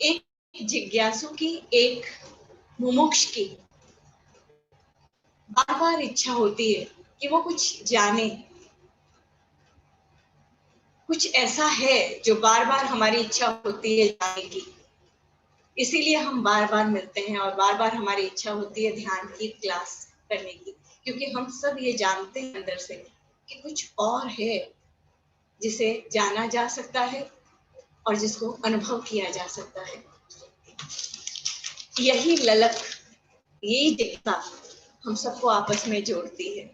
एक जिज्ञासु की, एक मुमुक्ष की बार बार इच्छा होती है कि वो कुछ जाने, कुछ ऐसा है जो बार बार हमारी इच्छा होती है जानने की। इसीलिए हम बार बार मिलते हैं और बार बार हमारी इच्छा होती है ध्यान की क्लास करने की, क्योंकि हम सब ये जानते हैं अंदर से कि कुछ और है जिसे जाना जा सकता है और जिसको अनुभव किया जा सकता है। यही ललक, यही दिखता हम सबको आपस में जोड़ती है।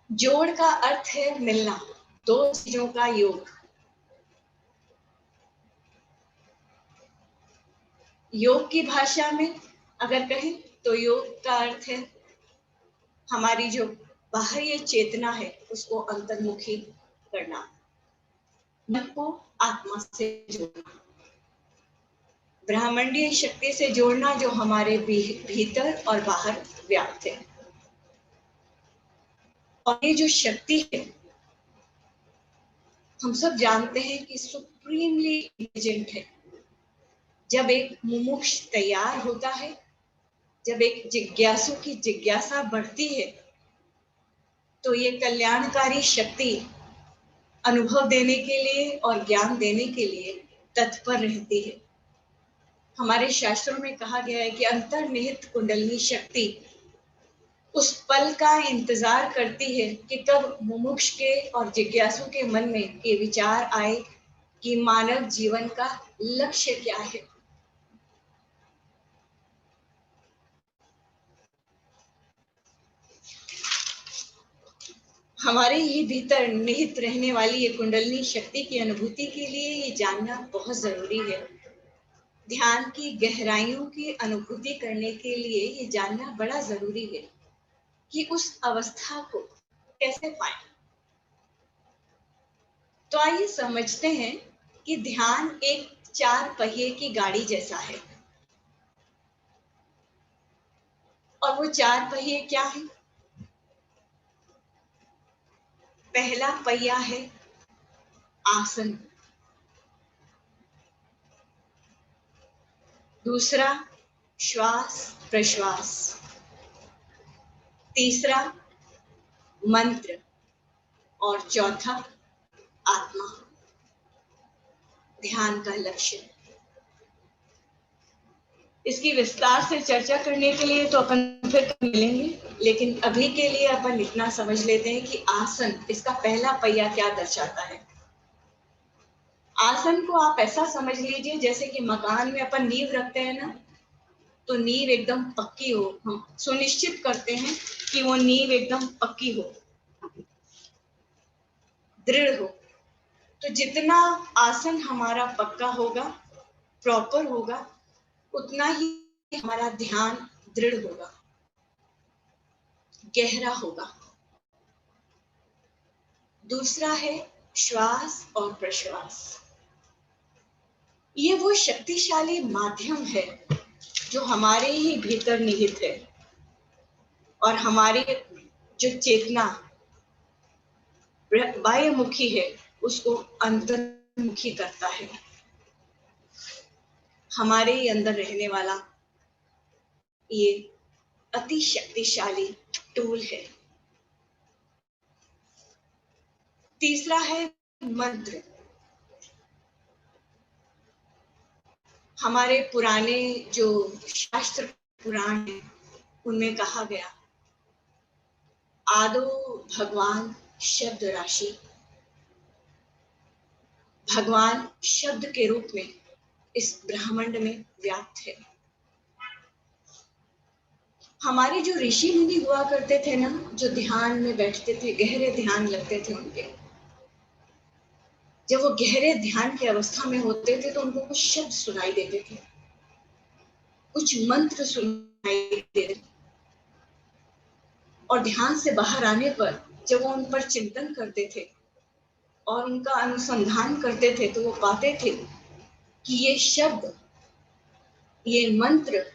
जोड़ का अर्थ है मिलना, दो चीजों का योग। योग की भाषा में अगर कहें तो योग का अर्थ है हमारी जो बाह्य चेतना है उसको अंतर्मुखी करना, मन को आत्मा से जोड़ना, ब्रह्मांडीय शक्ति से जोड़ना जो हमारे भीतर और बाहर व्याप्त है। और ये जो शक्ति है हम सब जानते हैं कि सुप्रीमली इंटेलिजेंट है। जब एक मुमुक्ष तैयार होता है, जब एक जिज्ञासु की जिज्ञासा बढ़ती है, तो ये कल्याणकारी शक्ति अनुभव देने के लिए और ज्ञान देने के लिए तत्पर रहती है। हमारे शास्त्रों में कहा गया है कि अंतर्निहित कुंडलिनी शक्ति उस पल का इंतजार करती है कि कब मुमुक्ष के और जिज्ञासु के मन में ये विचार आए कि मानव जीवन का लक्ष्य क्या है। हमारे ही भीतर निहित रहने वाली ये कुंडलिनी शक्ति की अनुभूति के लिए ये जानना बहुत जरूरी है। ध्यान की गहराइयों की अनुभूति करने के लिए ये जानना बड़ा जरूरी है कि उस अवस्था को कैसे पाएं। तो आइए समझते हैं कि ध्यान एक 4 पहिए की गाड़ी जैसा है। और वो 4 पहिए क्या है? पहला पहिया है आसन, दूसरा श्वास प्रश्वास, तीसरा मंत्र और चौथा आत्मा, ध्यान का लक्ष्य। इसकी विस्तार से चर्चा करने के लिए तो अपन फिर मिलेंगे, लेकिन अभी के लिए अपन इतना समझ लेते हैं कि आसन, इसका पहला पहिया क्या दर्शाता है। आसन को आप ऐसा समझ लीजिए जैसे कि मकान में अपन नींव रखते हैं ना, तो नींव एकदम पक्की हो, हम सुनिश्चित करते हैं कि वो नींव एकदम पक्की हो, दृढ़ हो। तो जितना आसन हमारा पक्का होगा, प्रॉपर होगा, उतना ही हमारा ध्यान दृढ़ होगा, गहरा होगा। दूसरा है श्वास और प्रश्वास। ये वो शक्तिशाली माध्यम है जो हमारे ही भीतर निहित है और हमारे जो चेतना बाह्यमुखी है उसको अंतर्मुखी करता है। हमारे ही अंदर रहने वाला ये अति शक्तिशाली टूल है। तीसरा है मंत्र। हमारे पुराने जो शास्त्र पुराण है उनमें कहा गया, आदो भगवान शब्द राशि, भगवान शब्द के रूप में इस ब्रह्मांड में व्याप्त है। हमारे जो ऋषि मुनि हुआ करते थे ना, जो ध्यान में बैठते थे, गहरे ध्यान लगते थे उनके, जब वो गहरे ध्यान की अवस्था में होते थे तो उनको कुछ शब्द सुनाई देते थे, कुछ मंत्र सुनाई देते थे, और ध्यान से बाहर आने पर जब वो उन पर चिंतन करते थे और उनका अनुसंधान करते थे तो वो पाते थे कि ये शब्द, ये मंत्र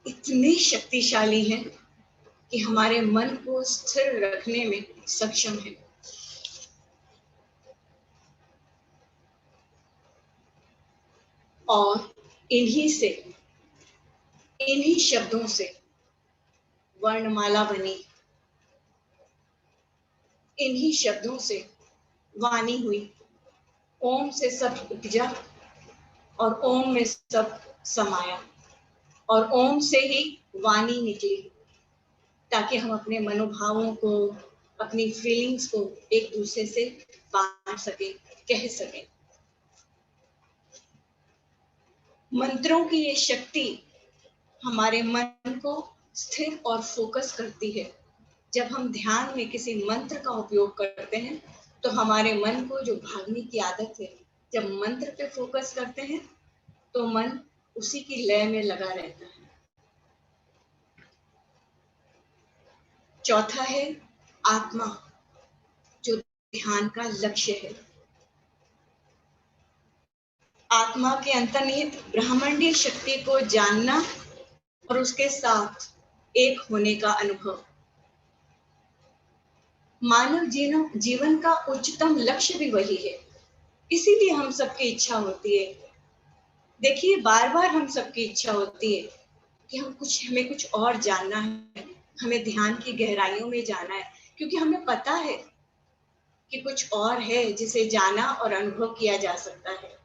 इतने शक्तिशाली हैं कि हमारे मन को स्थिर रखने में सक्षम है। और इन्हीं शब्दों से वर्णमाला बनी, इन्हीं शब्दों से वाणी हुई। ओम से सब उपजा और ओम में सब समाया और ओम से ही वाणी निकली, ताकि हम अपने मनोभावों को, अपनी फीलिंग्स को एक दूसरे से बांट सके, कह सके। मंत्रों की ये शक्ति हमारे मन को स्थिर और फोकस करती है। जब हम ध्यान में किसी मंत्र का उपयोग करते हैं तो हमारे मन को जो भागने की आदत है, जब मंत्र पे फोकस करते हैं तो मन उसी की लय में लगा रहता है। चौथा है आत्मा, जो ध्यान का लक्ष्य है। आत्मा के अंतर्निहित ब्रह्मांडीय शक्ति को जानना और उसके साथ एक होने का अनुभव। मानव जीवन का उच्चतम लक्ष्य भी वही है। इसीलिए हम सबकी इच्छा होती है, देखिए बार बार हम सबकी इच्छा होती है कि हमें कुछ और जानना है, हमें ध्यान की गहराइयों में जाना है, क्योंकि हमें पता है कि कुछ और है जिसे जाना और अनुभव किया जा सकता है।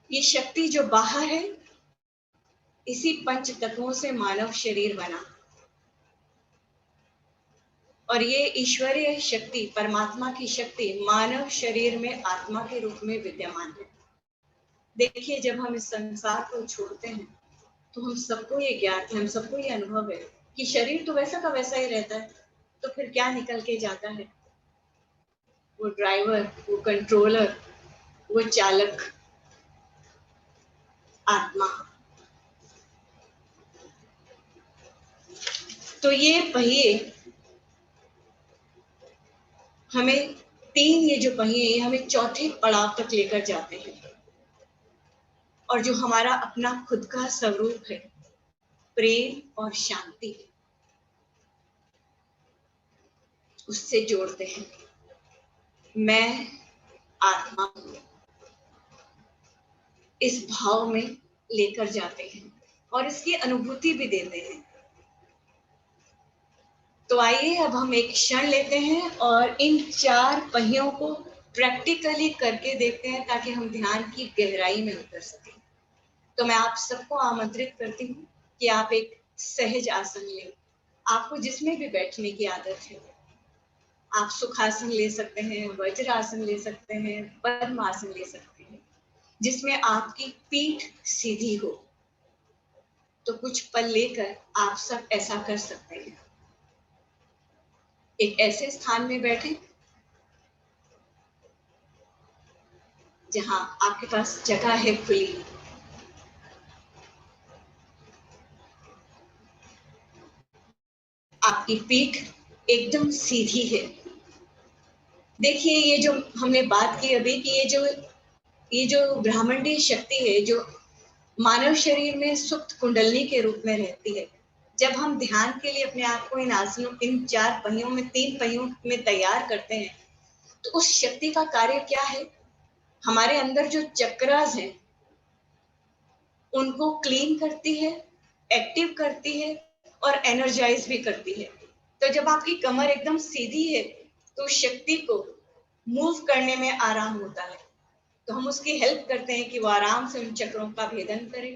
ये शक्ति जो बाहर है, इसी पंच तत्वों से मानव शरीर बना, और ये ईश्वरीय शक्ति, परमात्मा की शक्ति मानव शरीर में आत्मा के रूप में विद्यमान है। देखिए जब हम इस संसार को छोड़ते हैं तो हम सबको ये ज्ञात है, हम सबको ये अनुभव है कि शरीर तो वैसा का वैसा ही रहता है, तो फिर क्या निकल के जाता है? वो ड्राइवर, वो कंट्रोलर, वो चालक आत्मा। तो ये पहिए हमें ये जो पहिए ये हमें चौथे पड़ाव तक लेकर जाते हैं, और जो हमारा अपना खुद का स्वरूप है, प्रेम और शांति, उससे जोड़ते हैं। मैं आत्मा हूं, इस भाव में लेकर जाते हैं और इसकी अनुभूति भी देते हैं। तो आइए अब हम एक क्षण लेते हैं और इन 4 पहियों को प्रैक्टिकली करके देखते हैं, ताकि हम ध्यान की गहराई में उतर सकें। तो मैं आप सबको आमंत्रित करती हूँ कि आप एक सहज आसन लें। आपको जिसमें भी बैठने की आदत है, आप सुखासन ले सकते हैं, वज्रासन ले सकते हैं, पद्मासन ले सकते हैं, जिसमें आपकी पीठ सीधी हो। तो कुछ पल लेकर आप सब ऐसा कर सकते हैं। एक ऐसे स्थान में बैठे जहां आपके पास जगह है खुली। आपकी पीठ एकदम सीधी है। देखिए ये जो हमने बात की अभी कि ये जो ब्रह्मांडीय शक्ति है, जो मानव शरीर में सुप्त कुंडलनी के रूप में रहती है, जब हम ध्यान के लिए अपने आप को इन आसनों, इन 4 पहियों में, 3 पहियों में तैयार करते हैं, तो उस शक्ति का कार्य क्या है? हमारे अंदर जो चक्रास हैं उनको क्लीन करती है, एक्टिव करती है और एनर्जाइज भी करती है। तो जब आपकी कमर एकदम सीधी है तो शक्ति को मूव करने में आराम होता है, तो हम उसकी हेल्प करते हैं कि वो आराम से उन चक्रों का भेदन करे,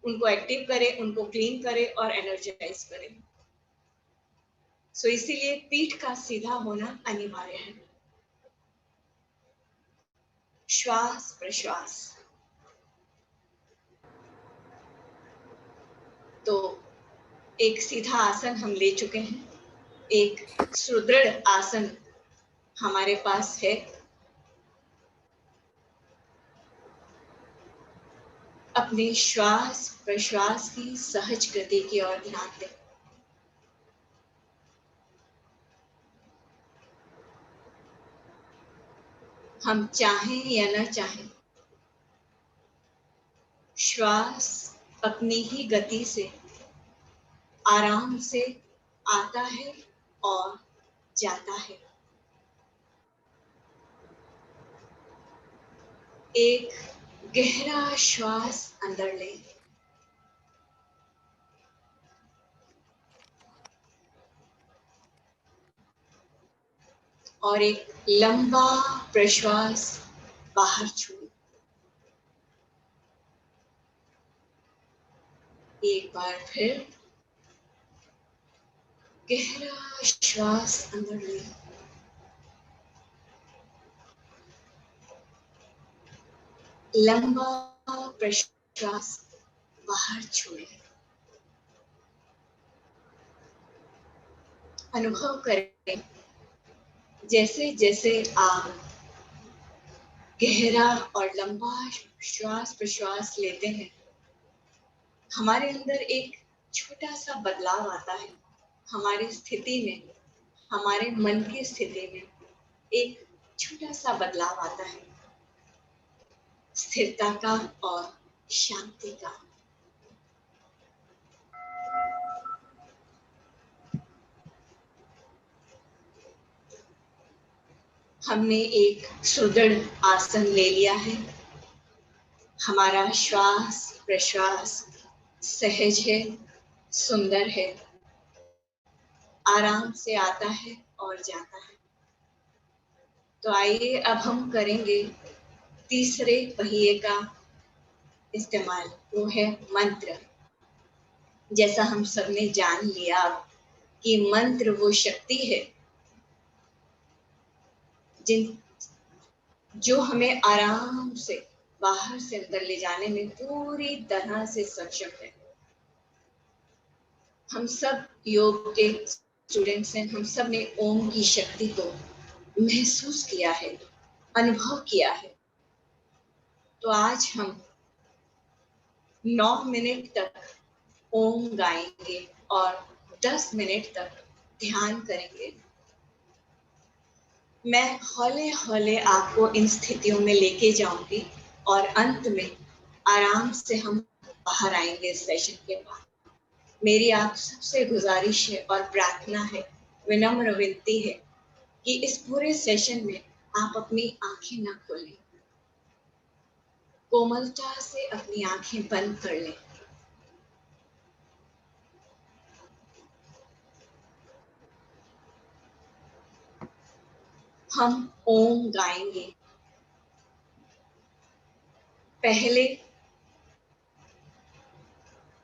उनको एक्टिव करे, उनको क्लीन करे और एनर्जाइज करे। सो इसीलिए पीठ का सीधा होना अनिवार्य है। श्वास प्रश्वास। तो एक सीधा आसन हम ले चुके हैं, एक सुदृढ़ आसन हमारे पास है। अपने श्वास प्रश्वास की सहज गति की ओर ध्यान दें। हम चाहें या न चाहें, श्वास अपनी ही गति से आराम से आता है और जाता है। एक गहरा श्वास अंदर लें और एक लंबा प्रश्वास बाहर छोड़ें। एक बार फिर गहरा श्वास अंदर लें लंबा प्रश्वास बाहर छोड़ें। अनुभव करें जैसे जैसे आप गहरा और लंबा श्वास प्रश्वास लेते हैं, हमारे अंदर एक छोटा सा बदलाव आता है। हमारी स्थिति में, हमारे मन की स्थिति में एक छोटा सा बदलाव आता है, स्थिरता का और शांति का। हमने एक सुदृढ़ आसन ले लिया है। हमारा श्वास प्रश्वास सहज है, सुंदर है, आराम से आता है और जाता है। तो आइए अब हम करेंगे तीसरे पहिए का इस्तेमाल, वो है मंत्र। जैसा हम सबने जान लिया कि मंत्र वो शक्ति है जो हमें आराम से बाहर से अंदर ले जाने में पूरी तरह से सक्षम है। हम सब योग के स्टूडेंट्स हैं, हम सब ने ओम की शक्ति को महसूस किया है, अनुभव किया है। तो आज हम 9 मिनट तक ओम गाएंगे और 10 मिनट तक ध्यान करेंगे। मैं हौले हौले आपको इन स्थितियों में लेके जाऊंगी और अंत में आराम से हम बाहर आएंगे इस सेशन के बाद। मेरी आप सबसे गुजारिश है और प्रार्थना है, विनम्र विनती है कि इस पूरे सेशन में आप अपनी आंखें न खोलें, कोमलता से अपनी आंखें बंद कर लें। हम ओम गाएंगे। पहले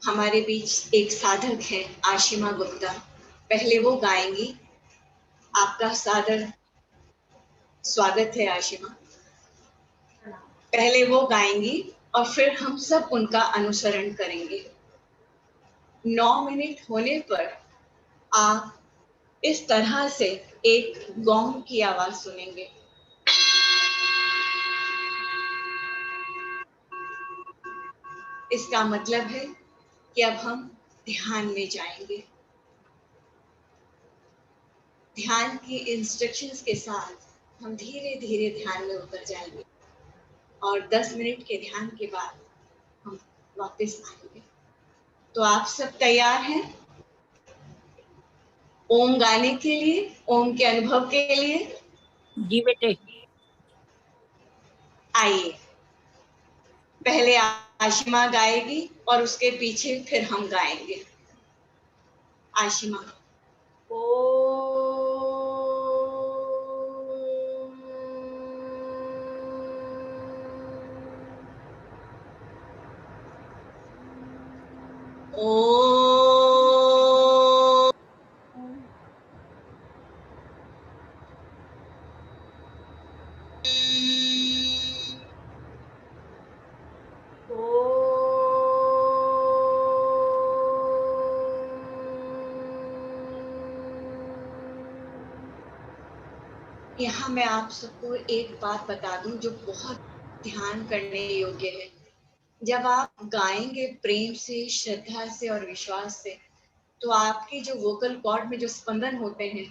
हमारे बीच एक साधक है, आशिमा गुप्ता, पहले वो गाएंगी। आपका सादर स्वागत है आशिमा। पहले वो गाएंगी और फिर हम सब उनका अनुसरण करेंगे। 9 मिनट होने पर आप इस तरह से एक गोंग की आवाज सुनेंगे। इसका मतलब है कि अब हम ध्यान में जाएंगे। ध्यान की इंस्ट्रक्शंस के साथ हम धीरे धीरे ध्यान में उतर जाएंगे और 10 मिनट के ध्यान के बाद हम वापस आएंगे। तो आप सब तैयार हैं ओम गाने के लिए, ओम के अनुभव के लिए? जी बेटे। आइए, पहले आशिमा गाएगी और उसके पीछे फिर हम गाएंगे। आशिमा। यहाँ मैं आप सबको एक बात बता दूं जो बहुत ध्यान करने योग्य है। जब आप गाएंगे प्रेम से, श्रद्धा से और विश्वास से, तो आपके जो वोकल कॉर्ड में जो स्पंदन होते हैं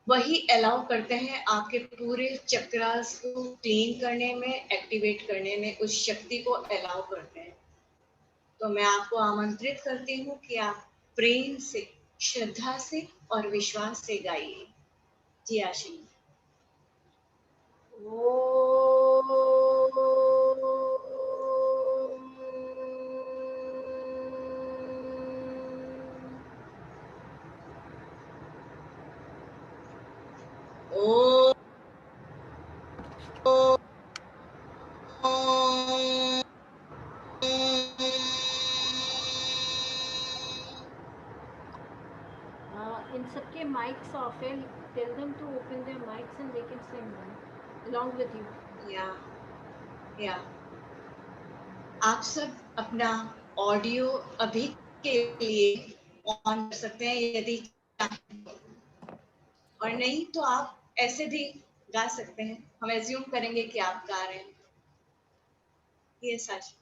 वही अलाउ करते हैं आपके पूरे चक्रास को क्लीन करने में, एक्टिवेट करने में, उस शक्ति को अलाउ करते हैं। तो मैं आपको आमंत्रित करती हूँ कि आप प्रेम से, श्रद्धा से और विश्वास से गाइए। जी आशीष। In सबके mics off है. Tell them to open their mics and they can sing along with you. या आप सब अपना ऑडियो अभी के लिए ऑन कर सकते हैं यदि चाहें, और नहीं तो आप ऐसे भी गा सकते हैं. हम एज्यूम करेंगे कि आप गा रहे हैं. ये सच.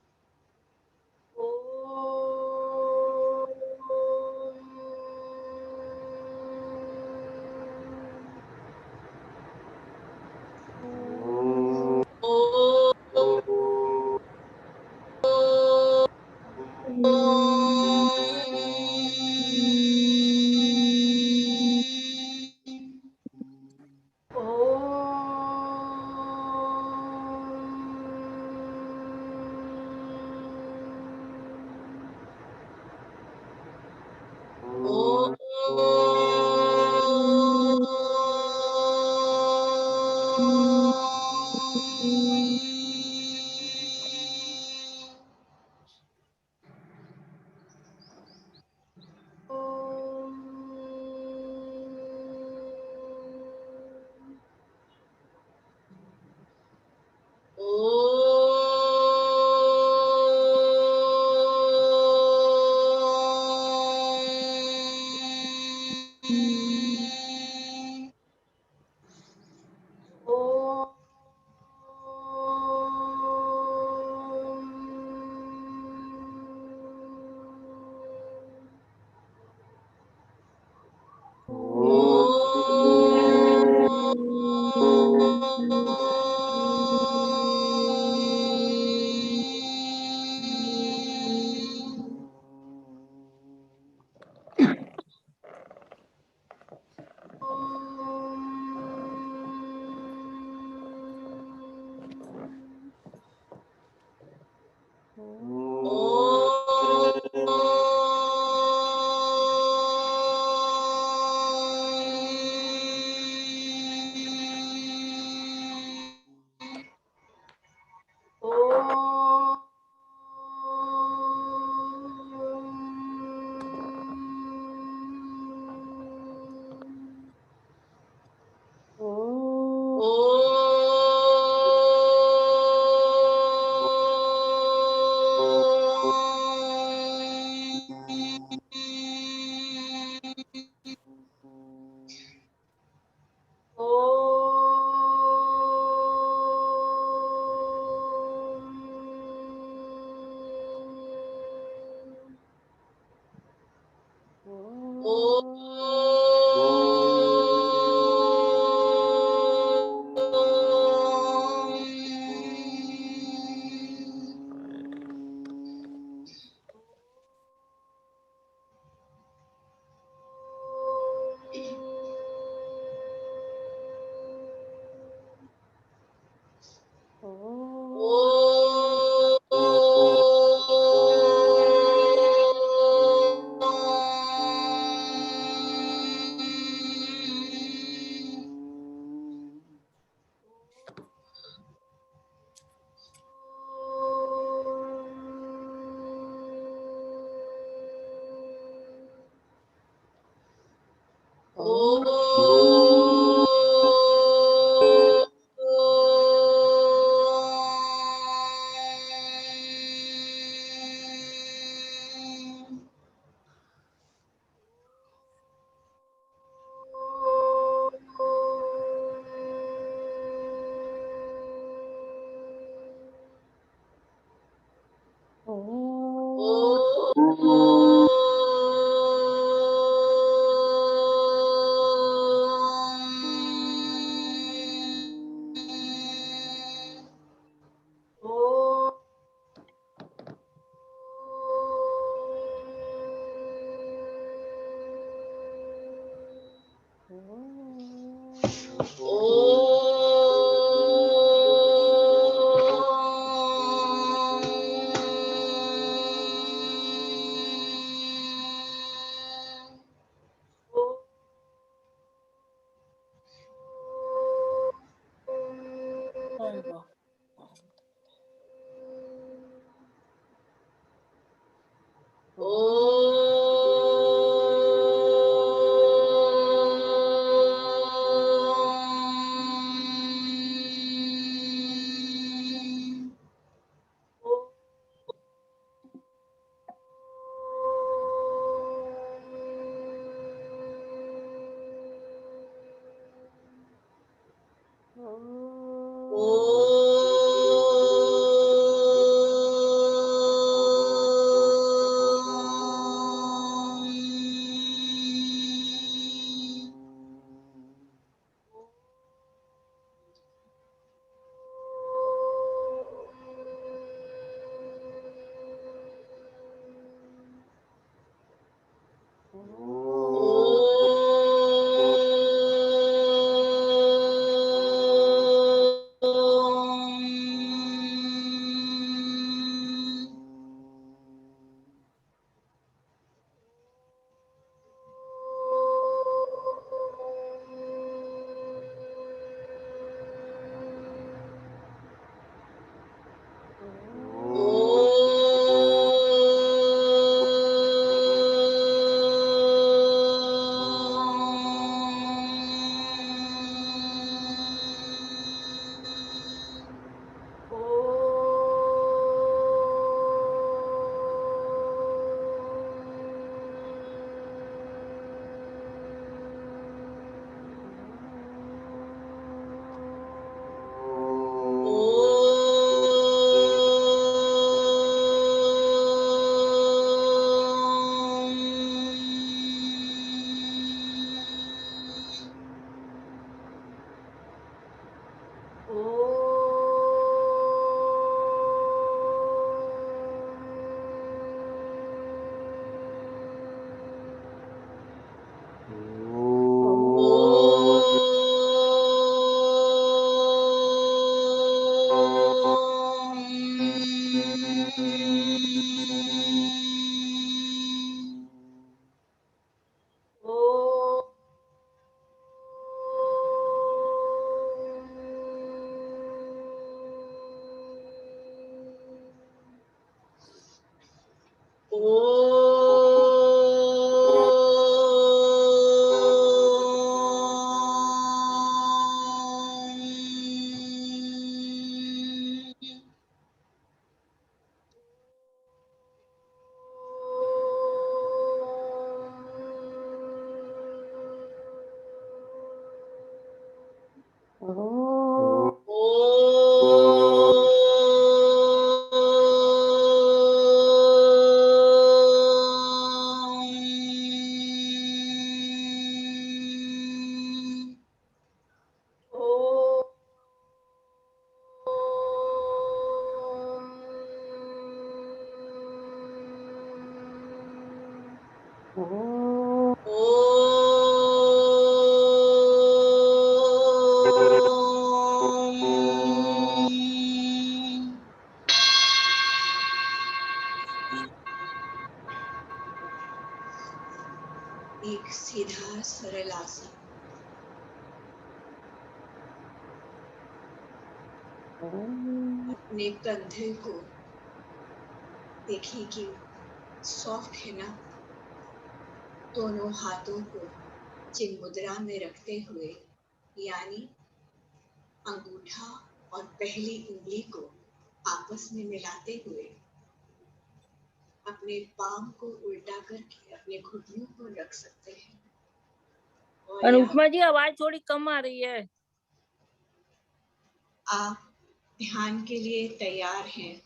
एक सीधा सरल आसन। अपने कंधे को देखिए कि सॉफ्ट है ना। दोनों हाथों को चिन्ह मुद्रा में रखते हुए, यानी अंगूठा और पहली उंगली को आपस में मिलाते हुए अपने पाम को उल्टा करके अपने घुटनों पर रख सकते हैं। अनुपमा जी, आवाज थोड़ी कम आ रही है। आप ध्यान के लिए तैयार हैं।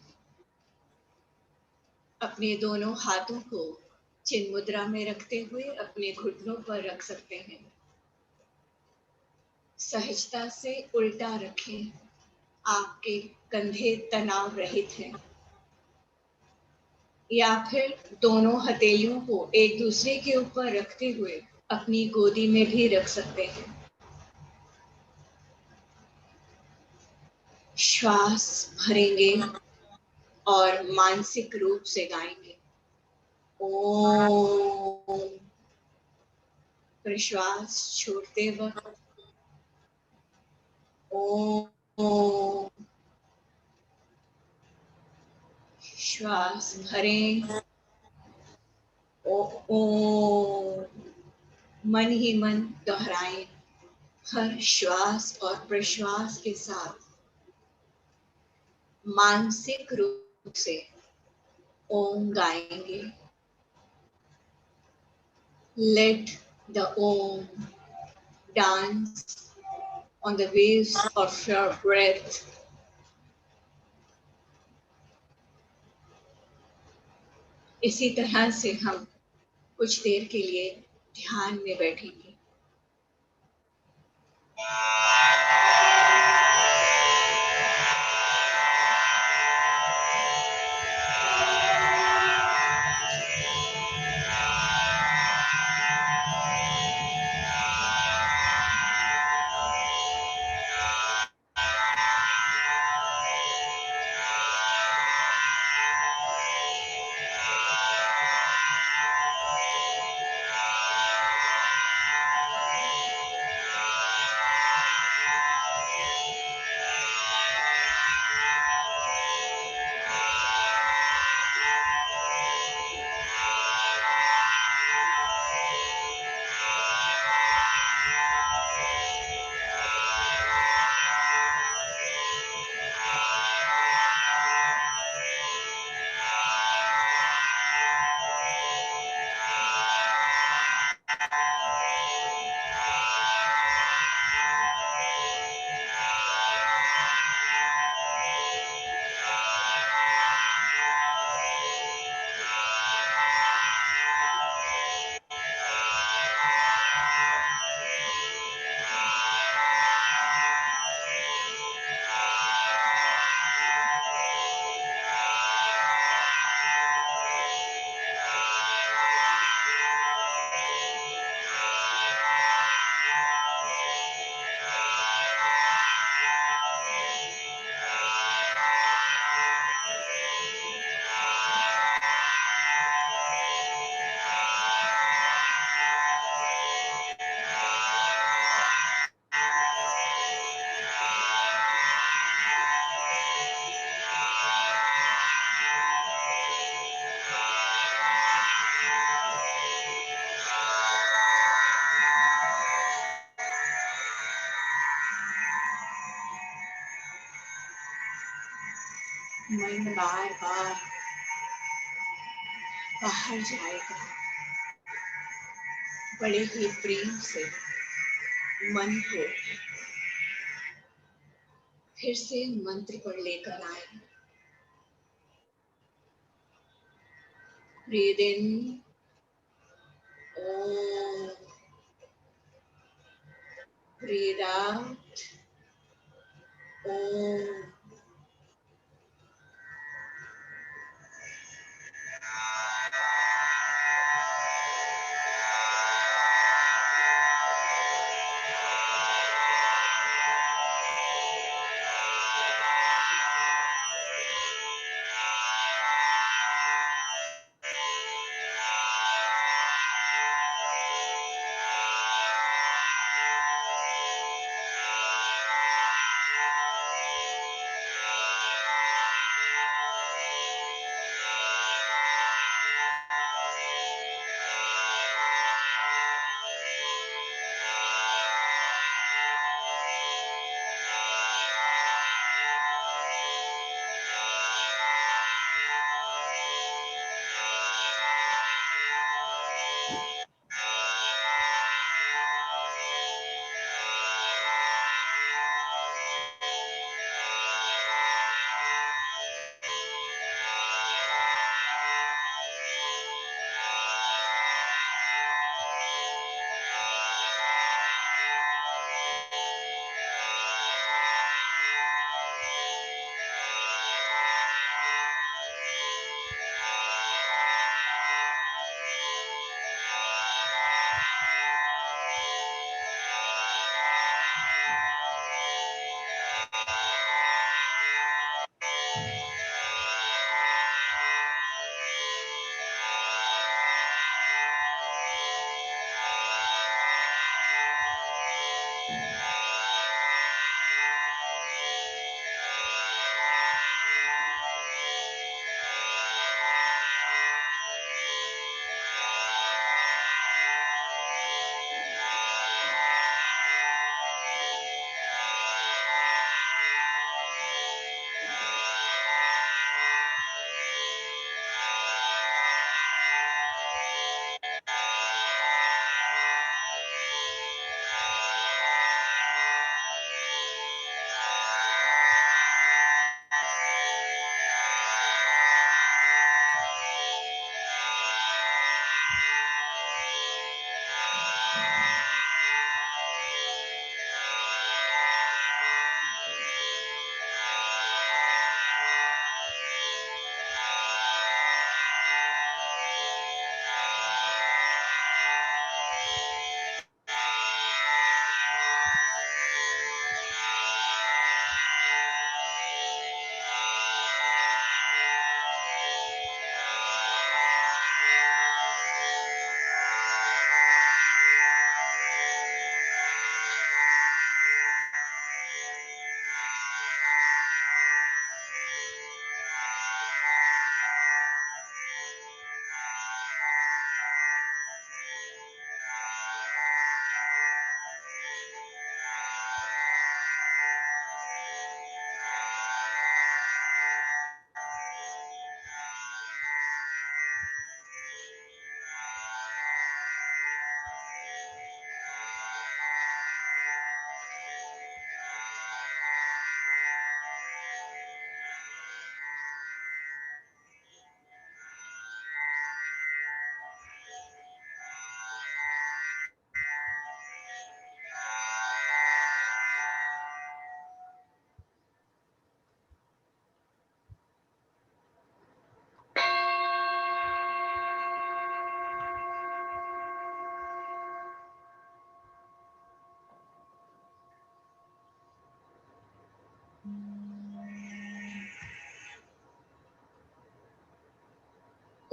अपने दोनों हाथों को चिन्ह मुद्रा में रखते हुए अपने घुटनों पर रख सकते हैं। सहजता से उल्टा रखें। आपके कंधे तनाव रहित हैं। या फिर दोनों हथेलियों को एक दूसरे के ऊपर रखते हुए अपनी गोदी में भी रख सकते हैं। श्वास भरेंगे और मानसिक रूप से गाएंगे। ओम। प्रश्वास छोड़ते वक्त ओम। श्वास भरें ओम। मन ही मन दोहराएं। हर श्वास और प्रश्वास के साथ मानसिक रूप से ओम गाएंगे। Let the Om dance on the waves of your breath. इसी तरह से हम कुछ देर के लिए ध्यान में बैठेंगे। मन बार बार बाहर जाएगा। बड़े ही प्रेम से मन को फिर से मंत्र पर लेकर आए। Breathe in Om, breathe out Om.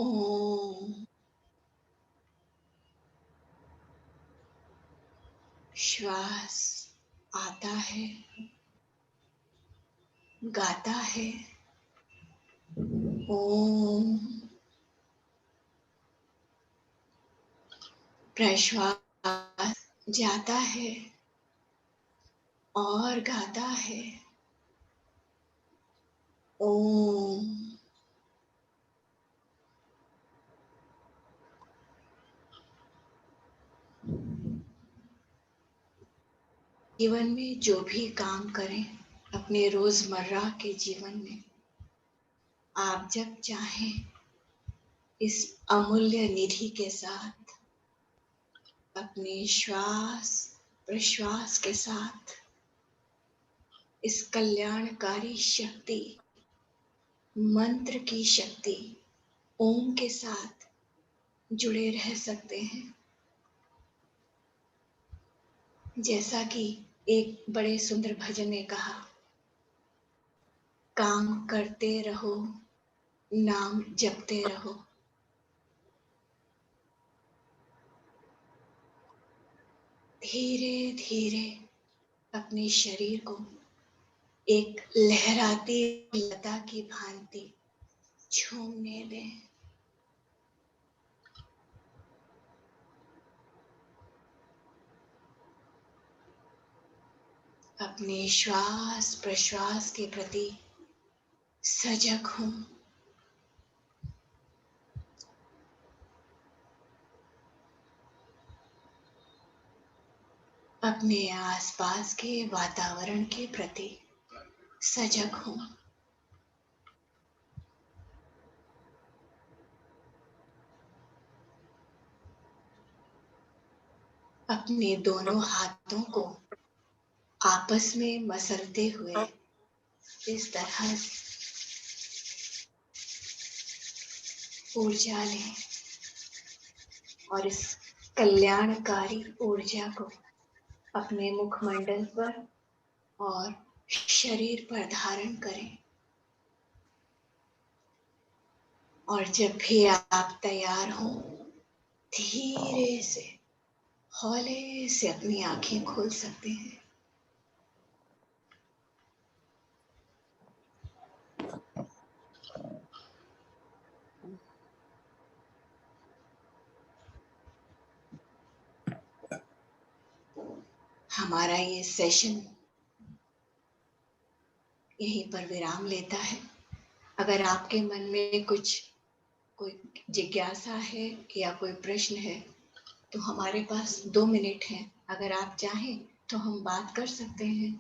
Om. श्वास आता है, गाता है ओम। प्रश्वास जाता है और गाता है ओम। जीवन में जो भी काम करें, अपने रोजमर्रा के जीवन में आप जब चाहें इस अमूल्य निधि के साथ, अपने श्वास प्रश्वास के साथ इस कल्याणकारी शक्ति, मंत्र की शक्ति ओम के साथ जुड़े रह सकते हैं। जैसा कि एक बड़े सुंदर भजन ने कहा, काम करते रहो, नाम जपते रहो। धीरे धीरे अपने शरीर को एक लहराती लता की भांति झूमने दें। अपने श्वास प्रश्वास के प्रति सजग हों। अपने आसपास के वातावरण के प्रति सजग हों। अपने दोनों हाथों को आपस में मसलते हुए इस तरह ऊर्जा लें और इस कल्याणकारी ऊर्जा को अपने मुखमंडल पर और शरीर पर धारण करें। और जब भी आप तैयार हों, धीरे से हौले से अपनी आंखें खोल सकते हैं। हमारा ये सेशन यहीं पर विराम लेता है। अगर आपके मन में कोई जिज्ञासा है या कोई प्रश्न है तो हमारे पास 2 मिनट हैं। अगर आप चाहें तो हम बात कर सकते हैं।